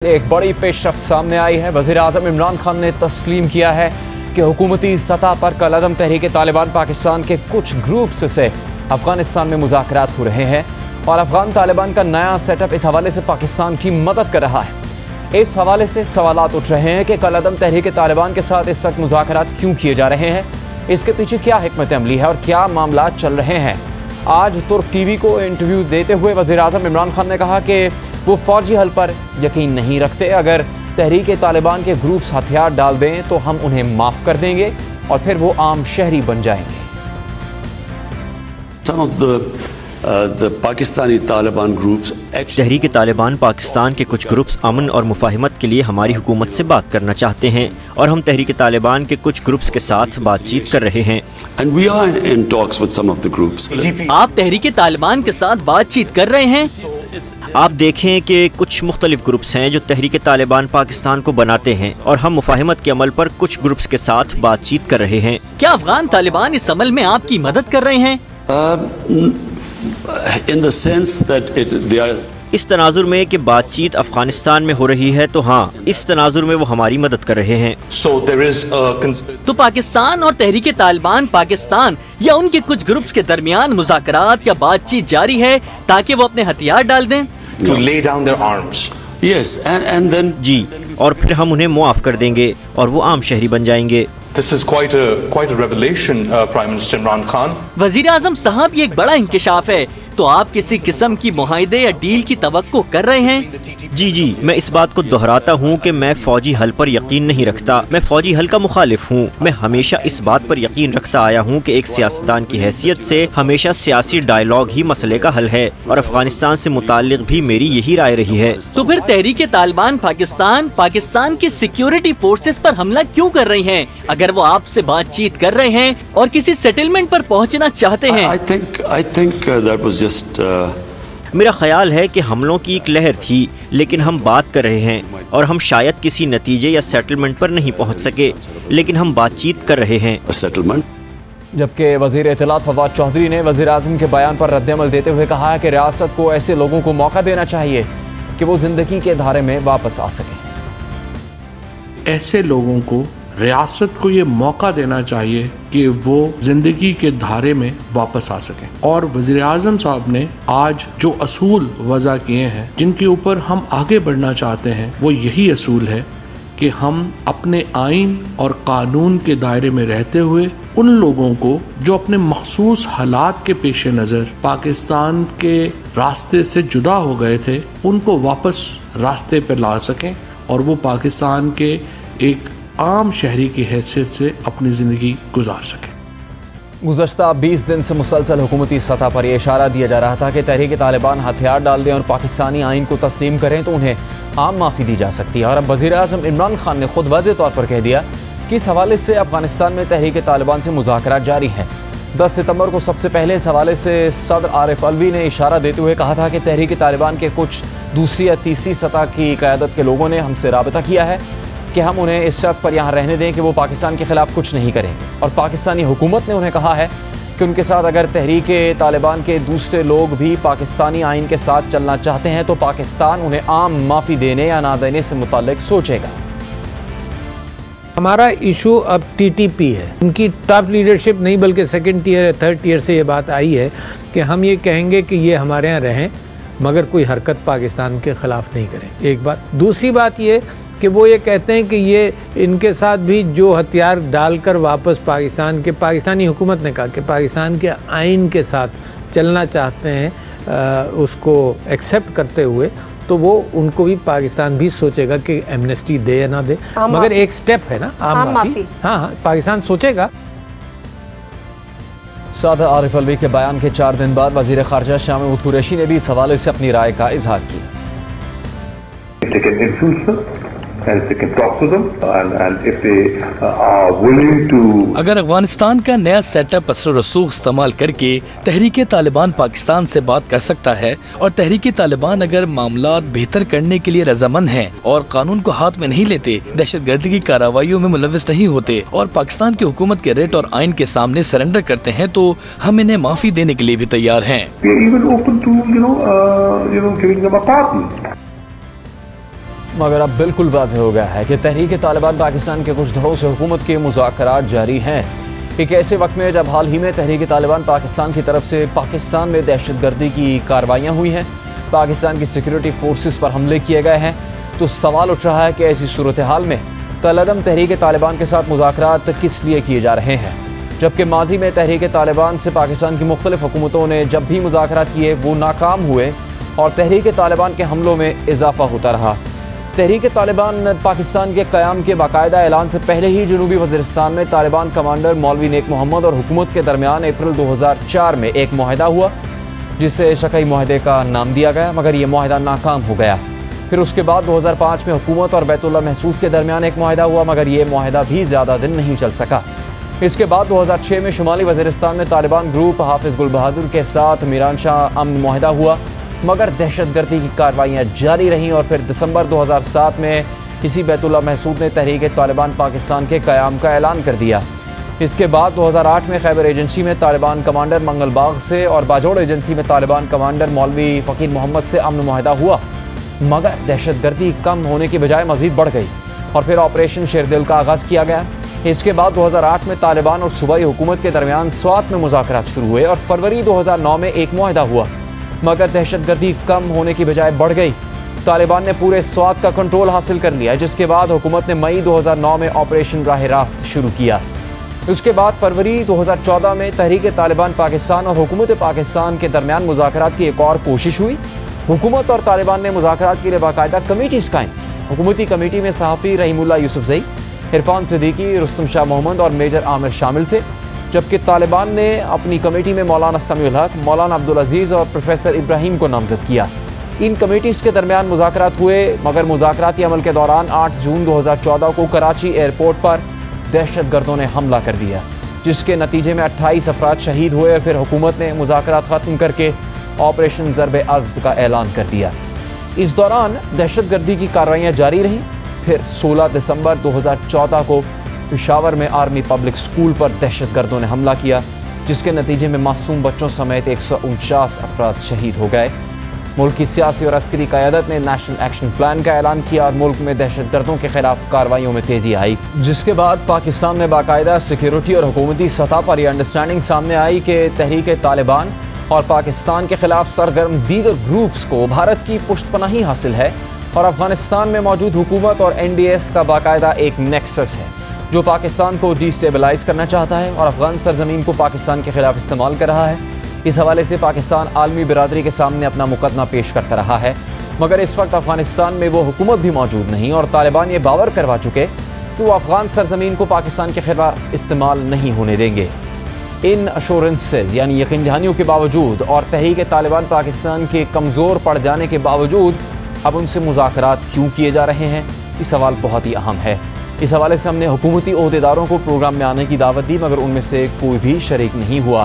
एक बड़ी पेशरफ्त सामने आई है। वज़ीर-ए-आज़म इमरान खान ने तस्लीम किया है कि हुकूमती सतह पर कल-अदम तहरीक तालिबान पाकिस्तान के कुछ ग्रुप्स से अफगानिस्तान में मुज़ाकरात हो रहे हैं और अफगान तालिबान का नया सेटअप इस हवाले से पाकिस्तान की मदद कर रहा है। इस हवाले से सवालात उठ रहे हैं कि कल-अदम तहरीक तालिबान के साथ इस वक्त मुज़ाकरात क्यों किए जा रहे हैं, इसके पीछे क्या हिकमत अमली है और क्या मामला चल रहे हैं। आज तुर्क टीवी को इंटरव्यू देते हुए वज़ीर-ए-आज़म इमरान खान ने कहा कि वो फ़ौजी हल पर यकीन नहीं रखते। अगर तहरीक तालिबान के ग्रुप्स हथियार डाल दें तो हम उन्हें माफ़ कर देंगे और फिर वो आम शहरी बन जाएंगे। तहरीक तालिबान पाकिस्तान के कुछ ग्रुप्स अमन और मुफाहिमत के लिए हमारी हुकूमत से बात करना चाहते हैं और हम तहरीक तालिबान के कुछ ग्रुप्स के साथ बातचीत कर रहे हैं। आप तहरीक तालिबान के साथ बातचीत कर रहे हैं? आप देखें कि कुछ मुख्तलिफ ग्रुप्स हैं जो तहरीक तालिबान पाकिस्तान को बनाते हैं और हम मुफाहिमत के अमल पर कुछ ग्रुप्स के साथ बातचीत कर रहे हैं। क्या अफगान तालिबान इस अमल में आपकी मदद कर रहे हैं? इस तनाजुर में कि बातचीत अफगानिस्तान में हो रही है तो हाँ, इस तनाजुर में वो हमारी मदद कर रहे हैं। तो पाकिस्तान और तहरीक तालिबान पाकिस्तान या उनके कुछ ग्रुप्स के दरमियान मुज़ाकरात या बातचीत जारी है ताकि वो अपने हथियार डाल दें? जी, और फिर हम उन्हें मुआफ़ कर देंगे और वो आम शहरी बन जाएंगे। This is quite a revelation, Prime Minister Imran Khan. वज़ीर-ए-आज़म साहब, ये एक बड़ा इंकिशाफ है। तो आप किसी किस्म की मुआहिदे या डील की तवक्को कर रहे हैं? जी, मैं इस बात को दोहराता हूँ कि मैं फौजी हल पर यकीन नहीं रखता। मैं फौजी हल का मुखालिफ हूँ। मैं हमेशा इस बात पर यकीन रखता आया हूँ कि एक सियासतदान की हैसियत से हमेशा सियासी डायलॉग ही मसले का हल है और अफगानिस्तान से मुताल्लिक भी मेरी यही राय रही है। तो फिर तहरीक तालिबान पाकिस्तान की सिक्योरिटी फोर्सेस पर हमला क्यों कर रही हैं? अगर वो आपसे बातचीत कर रहे हैं और किसी सेटलमेंट पर पहुँचना चाहते हैं। मेरा ख्याल है कि हमलों की एक लहर थी, लेकिन हम बात कर रहे हैं और हम शायद किसी नतीजे या सेटलमेंट पर नहीं पहुंच सके, लेकिन हम बातचीत कर रहे हैं। जबकि वज़ीर इत्तलात फवाद चौधरी ने वज़ीर-ए-आज़म के बयान पर रद्द-ए-अमल देते हुए कहा है कि रियासत को ऐसे लोगों को मौका देना चाहिए कि वो जिंदगी के धारे में वापस आ सकें। ऐसे लोगों को रियासत को ये मौका देना चाहिए कि वो जिंदगी के धारे में वापस आ सकें। और वज़ीर-ए-आज़म साहब ने आज जो असूल वज़ा किए हैं जिनके ऊपर हम आगे बढ़ना चाहते हैं, वो यही असूल है कि हम अपने आइन और कानून के दायरे में रहते हुए उन लोगों को जो अपने मखसूस हालात के पेश नज़र पाकिस्तान के रास्ते से जुदा हो गए थे, उनको वापस रास्ते पर ला सकें और वो पाकिस्तान के एक आम शहरी की हैसियत से अपनी ज़िंदगी गुजार सकें। गुज़श्ता 20 दिन से मुसलसल हुकूमती सतह पर यह इशारा दिया जा रहा था कि तहरीक तालिबान हथियार डाल दें और पाकिस्तानी आइन को तस्लीम करें तो उन्हें आम माफ़ी दी जा सकती है। और अब वज़ीर-ए-आज़म इमरान खान ने खुद वाज़ेह तौर पर कह दिया कि इस हवाले से अफगानिस्तान में तहरीक तालिबान से मुज़ाकरात जारी हैं। 10 सितंबर को सबसे पहले इस हवाले से सदर आरिफ अलवी ने इशारा देते हुए कहा था कि तहरीक तालिबान के कुछ दूसरी या तीसरी सतह की क़यादत के लोगों ने हमसे राबता किया है कि हम उन्हें इस शर्त पर यहाँ रहने दें कि वो पाकिस्तान के ख़िलाफ़ कुछ नहीं करेंगे। और पाकिस्तानी हुकूमत ने उन्हें कहा है कि उनके साथ अगर तहरीक तालिबान के दूसरे लोग भी पाकिस्तानी आइन के साथ चलना चाहते हैं तो पाकिस्तान उन्हें आम माफ़ी देने या ना देने से मुताल्लिक सोचेगा। हमारा इशू अब TTP है। उनकी टॉप लीडरशिप नहीं बल्कि सेकंड टियर या थर्ड टियर से ये बात आई है कि हम ये कहेंगे कि ये हमारे यहाँ रहें मगर कोई हरकत पाकिस्तान के ख़िलाफ़ नहीं करें। एक बात। दूसरी बात ये कि वो ये कहते हैं कि ये इनके साथ भी जो हथियार डालकर वापस पाकिस्तानी हुकूमत ने कहा कि पाकिस्तान के आइन के साथ चलना चाहते हैं, उसको एक्सेप्ट करते हुए, तो वो उनको भी पाकिस्तान भी सोचेगा कि एमनेस्टी दे या ना दे, मगर एक स्टेप है ना आम माफ़ी। हाँ, पाकिस्तान सोचेगा। सदर आरिफ अलवी के बयान के 4 दिन बाद वज़ीर ख़ारजा शाह महमूद कुरैशी ने भी इस हवाले से अपनी राय का इजहार किया। अगर अफगानिस्तान का नया सेटअप असर रसूख इस्तेमाल करके तहरीक तालिबान पाकिस्तान से बात कर सकता है और तहरीक तालिबान अगर मामलात बेहतर करने के लिए रजामंद हैं और कानून को हाथ में नहीं लेते, दहशतगर्दी की कार्रवाइयों में मुलव्वस नहीं होते और पाकिस्तान की हुकूमत के रेट और आइन के सामने सरेंडर करते हैं, तो हम इन्हें माफी देने के लिए भी तैयार हैं। مگر اب بالکل واضح ہو گیا ہے کہ تحریک طالبان پاکستان کے کچھ دھڑوں سے حکومت کے مذاکرات جاری ہیں۔ ایک ایسے وقت میں جب حال ہی میں تحریک طالبان پاکستان کی طرف سے پاکستان میں دہشت گردی کی کارروائیاں ہوئی ہیں، پاکستان کی سیکیورٹی فورسز پر حملے کیے گئے ہیں، تو سوال اٹھ رہا ہے کہ ایسی صورتحال میں کالعدم تحریک طالبان کے ساتھ مذاکرات کس لیے کیے جا رہے ہیں، جبکہ ماضی میں تحریک طالبان سے پاکستان کی مختلف حکومتوں نے جب بھی مذاکرات کیے وہ ناکام ہوئے اور تحریک طالبان کے حملوں میں اضافہ ہوتا رہا۔ تحریک طالبان پاکستان کے قیام کے باقاعدہ اعلان سے پہلے ہی جنوبی وزیرستان میں طالبان کمانڈر مولوی نیک محمد اور حکومت کے درمیان اپریل 2004 میں ایک معاہدہ ہوا جسے شقیق معاہدے کا نام دیا گیا، مگر یہ معاہدہ ناکام ہو گیا۔ پھر اس کے بعد 2005 میں حکومت اور بیت اللہ محسود کے درمیان ایک معاہدہ ہوا، مگر یہ معاہدہ بھی زیادہ دن نہیں چل سکا۔ اس کے بعد 2006 میں شمالی وزیرستان میں طالبان گروپ حافظ گل بہادر کے ساتھ میران شاہ امن معاہدہ ہوا، مگر دہشت گردی کی کارروائیاں جاری رہیں اور پھر دسمبر 2007 میں کسی بیت اللہ محسود نے تحریک طالبان پاکستان کے قیام کا اعلان کر دیا۔ اس کے بعد 2008 میں خیبر ایجنسی میں طالبان کمانڈر منگل باغ سے اور باجوڑ ایجنسی میں طالبان کمانڈر مولوی فقیر محمد سے امن معاہدہ ہوا، مگر دہشت گردی کم ہونے کی بجائے مزید بڑھ گئی اور پھر آپریشن شیر دل کا آغاز کیا گیا۔ اس کے بعد 2008 میں طالبان اور صوبائی حکومت کے درمیان سوات میں مذاکرات شروع ہوئے اور فروری 2009 میں ایک معاہدہ ہوا، مگر دہشت گردی کم ہونے کی بجائے بڑھ گئی۔ طالبان نے پورے سوات کا کنٹرول حاصل کر لیا، جس کے بعد حکومت نے مئی 2009 میں آپریشن راہ راست شروع کیا۔ اس کے بعد فروری 2014 میں تحریک طالبان پاکستان اور حکومت پاکستان کے درمیان مذاکرات کی ایک اور کوشش ہوئی۔ حکومت اور طالبان نے مذاکرات کے لیے باقاعدہ کمیٹیز قائم کی۔ حکومتی کمیٹی میں صحافی رحیم اللہ یوسف زئی، عرفان صدیقی، رستم شاہ محمد اور میجر عامر شامل تھے، جبکہ طالبان نے اپنی کمیٹی میں مولانا سمیع الحق، مولانا عبدالعزیز اور پروفیسر ابراہیم کو نامزد کیا۔ ان کمیٹیز کے درمیان مذاکرات ہوئے، مگر مذاکراتی عمل کے دوران 8 جون 2014 کو کراچی ایئرپورٹ پر دہشت گردوں نے حملہ کر دیا، جس کے نتیجے میں 28 افراد شہید ہوئے اور پھر حکومت نے مذاکرات ختم کر کے آپریشن ضرب عضب کا اعلان کر دیا۔ اس دوران دہشت گردی کی کارروائیاں جاری رہیں۔ پھر 16 دسمبر 2014 کو پشاور میں آرمی پبلک سکول پر دہشت گردوں نے حملہ کیا، جس کے نتیجے میں معصوم بچوں سمیت 149 افراد شہید ہو گئے۔ ملک کی سیاسی اور عسکری قیادت نے نیشنل ایکشن پلان کا اعلان کیا اور ملک میں دہشت گردوں کے خلاف کارروائیوں میں تیزی آئی، جس کے بعد پاکستان میں باقاعدہ سیکیورٹی اور حکومتی سطح پر یہ انڈرسٹینڈنگ سامنے آئی کہ تحریک طالبان اور پاکستان کے خلاف سرگرم دیگر گروپس کو بھارت کی پشت پناہی حاصل ہے اور افغانستان میں موجود حکومت اور NDS کا باقاعدہ ایک نیکسس ہے جو پاکستان کو ڈی سٹیبلائز کرنا چاہتا ہے اور افغان سرزمین کو پاکستان کے خلاف استعمال کر رہا ہے۔ اس حوالے سے پاکستان عالمی برادری کے سامنے اپنا مقدمہ پیش کرتا رہا ہے، مگر اس وقت افغانستان میں وہ حکومت بھی موجود نہیں اور طالبان یہ باور کروا چکے کہ وہ افغان سرزمین کو پاکستان کے خلاف استعمال نہیں ہونے دیں گے۔ ان ایشورنسز یعنی یقین دہانیوں کے باوجود اور تحریک طالبان پاکستان کے کمزور پڑ جانے کے باوجود اب ان سے مذاکرات کیوں کیے جا رہے ہیں، یہ سوال بہت ہی اہم ہے۔ اس حوالے سے ہم نے حکومتی عہدیداروں کو پروگرام میں آنے کی دعوت دی، مگر ان میں سے کوئی بھی شریک نہیں ہوا۔